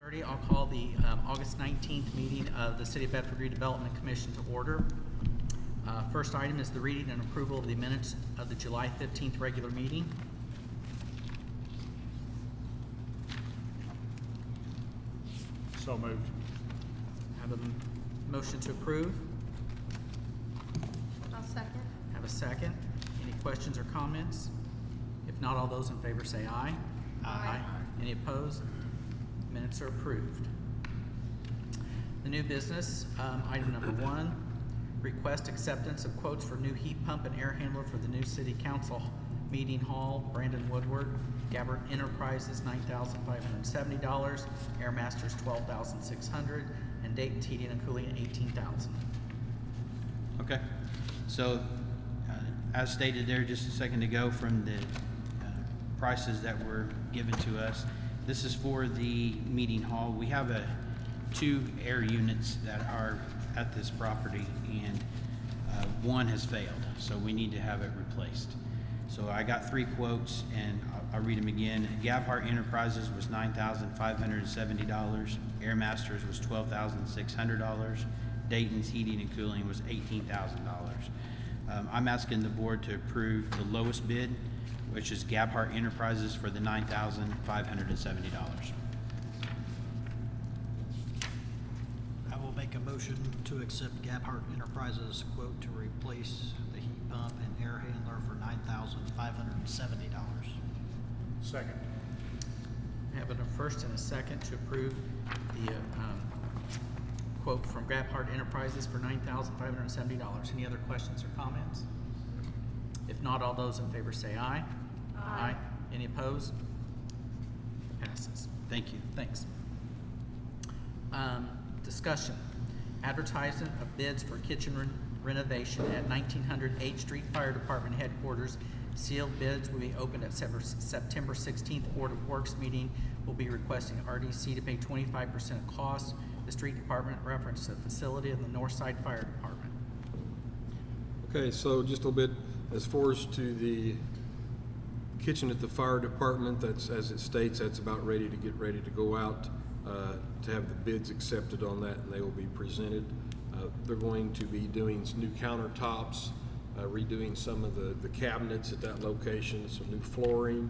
I'll call the August 19th meeting of the City of Bedford Redevelopment Commission to order. First item is the reading and approval of the minutes of the July 15th regular meeting. So moved. Have a motion to approve. I'll second. Have a second. Any questions or comments? If not, all those in favor say aye. Aye. Any opposed? Minutes are approved. The new business, item number 1, request acceptance of quotes for new heat pump and air handler for the new city council meeting hall, Brandon Woodward, Gabbard Enterprises, $9,570, Air Masters, $12,600, and Dayton Heating and Cooling, $18,000. Okay, so as stated there just a second ago from the prices that were given to us, this is for the meeting hall. We have two air units that are at this property, and one has failed, so we need to have it replaced. So I got 3 quotes, and I'll read them again. Gabbard Enterprises was $9,570. Air Masters was $12,600. Dayton's Heating and Cooling was $18,000. I'm asking the board to approve the lowest bid, which is Gabbard Enterprises for the $9,570. I will make a motion to accept Gabbard Enterprises quote to replace the heat pump and air handler for $9,570. Second. Having a first and a second to approve the quote from Gabbard Enterprises for $9,570. Any other questions or comments? If not, all those in favor say aye. Aye. Any opposed? Passes. Thank you. Thanks. Discussion. Advertisement of bids for kitchen renovation at 1900 H Street Fire Department Headquarters. Sealed bids will be opened at September 16th Board of Works meeting. Will be requesting RDC to pay 25% of costs. The street department referenced the facility of the Northside Fire Department. Okay, so just a little bit as far as to the kitchen at the fire department, that's, as it states, that's about ready to go out to have the bids accepted on that, and they will be presented. They're going to be doing some new countertops, redoing some of the cabinets at that location, some new flooring,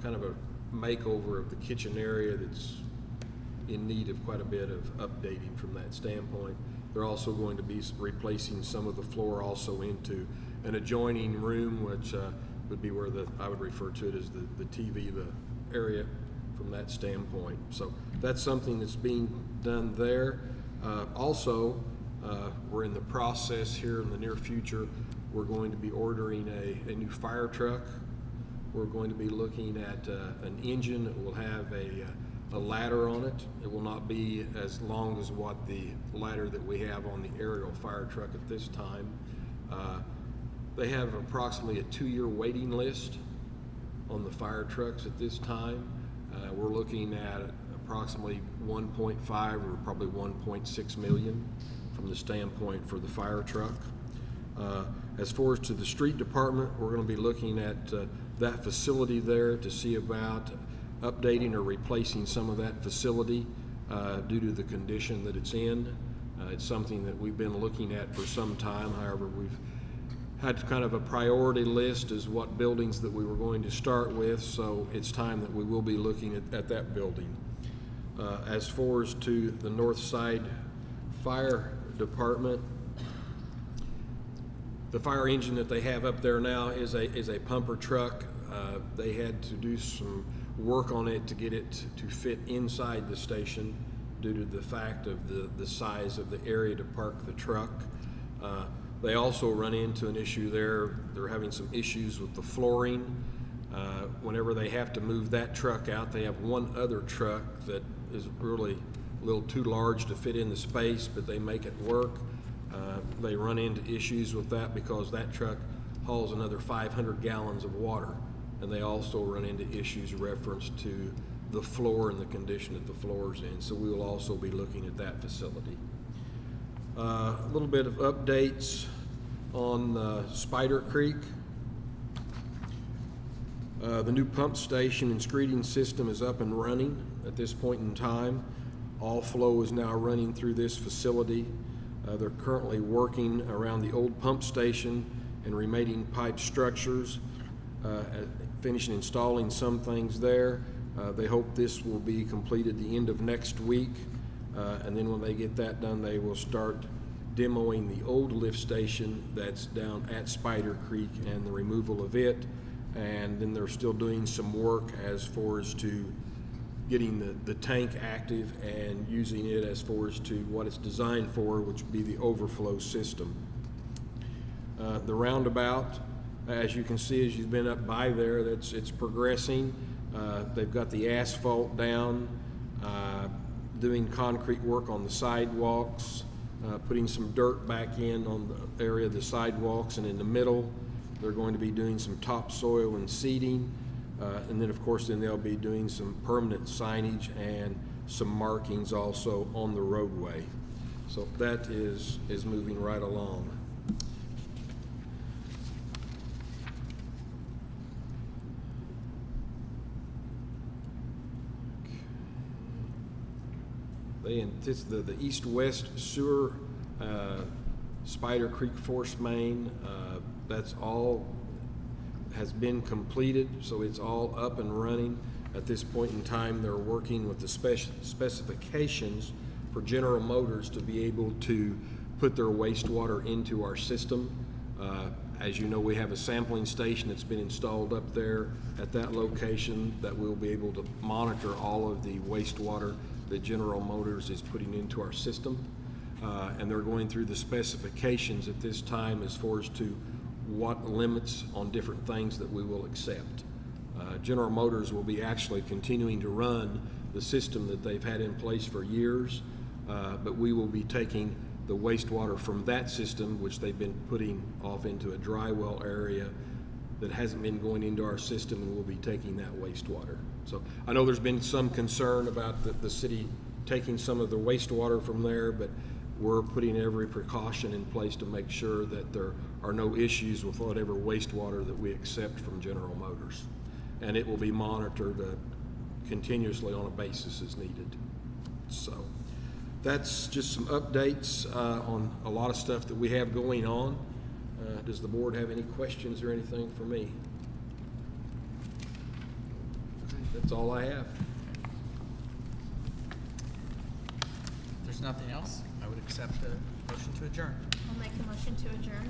kind of a makeover of the kitchen area that's in need of quite a bit of updating from that standpoint. They're also going to be replacing some of the floor also into an adjoining room, which would be where I would refer to it as the TV, the area from that standpoint. So that's something that's being done there. Also, we're in the process here in the near future, we're going to be ordering a new fire truck. We're going to be looking at an engine that will have a ladder on it. It will not be as long as what the ladder that we have on the aerial fire truck at this time. They have approximately a 2-year waiting list on the fire trucks at this time. We're looking at approximately 1.5 or probably 1.6 million from the standpoint for the fire truck. As far as to the street department, we're going to be looking at that facility there to see about updating or replacing some of that facility due to the condition that it's in. It's something that we've been looking at for some time. However, we've had kind of a priority list as what buildings that we were going to start with, so it's time that we will be looking at that building. As far as to the North Side Fire Department, the fire engine that they have up there now is a pumper truck. They had to do some work on it to get it to fit inside the station due to the fact of the size of the area to park the truck. They also run into an issue there. They're having some issues with the flooring. Whenever they have to move that truck out, they have one other truck that is really a little too large to fit in the space, but they make it work. They run into issues with that because that truck hauls another 500 gallons of water. And they also run into issues reference to the floor and the condition that the floor's in. So we will also be looking at that facility. A little bit of updates on Spider Creek. The new pump station and screeding system is up and running at this point in time. All flow is now running through this facility. They're currently working around the old pump station and remaining pipe structures, finishing installing some things there. They hope this will be completed the end of next week. And then when they get that done, they will start demoing the old lift station that's down at Spider Creek and the removal of it. And then they're still doing some work as far as to getting the tank active and using it as far as to what it's designed for, which would be the overflow system. The roundabout, as you can see as you've been up by there, it's progressing. They've got the asphalt down, doing concrete work on the sidewalks, putting some dirt back in on the area of the sidewalks, and in the middle they're going to be doing some topsoil and seeding, and then of course they'll be doing some permanent signage and some markings also on the roadway. So that is moving right along. The east-west sewer, Spider Creek Force Main, that's all has been completed, so it's all up and running. At this point in time, they're working with the specifications for General Motors to be able to put their wastewater into our system. As you know, we have a sampling station that's been installed up there at that location that will be able to monitor all of the wastewater that General Motors is putting into our system. And they're going through the specifications at this time as far as to what limits on different things that we will accept. General Motors will be actually continuing to run the system that they've had in place for years, but we will be taking the wastewater from that system, which they've been putting off into a dry well area that hasn't been going into our system, and we'll be taking that wastewater. So I know there's been some concern about the city taking some of the wastewater from there, but we're putting every precaution in place to make sure that there are no issues with whatever wastewater that we accept from General Motors. And it will be monitored continuously on a basis as needed. So that's just some updates on a lot of stuff that we have going on. Does the board have any questions or anything for me? Okay, that's all I have. If there's nothing else, I would accept a motion to adjourn. I'll make a motion to adjourn.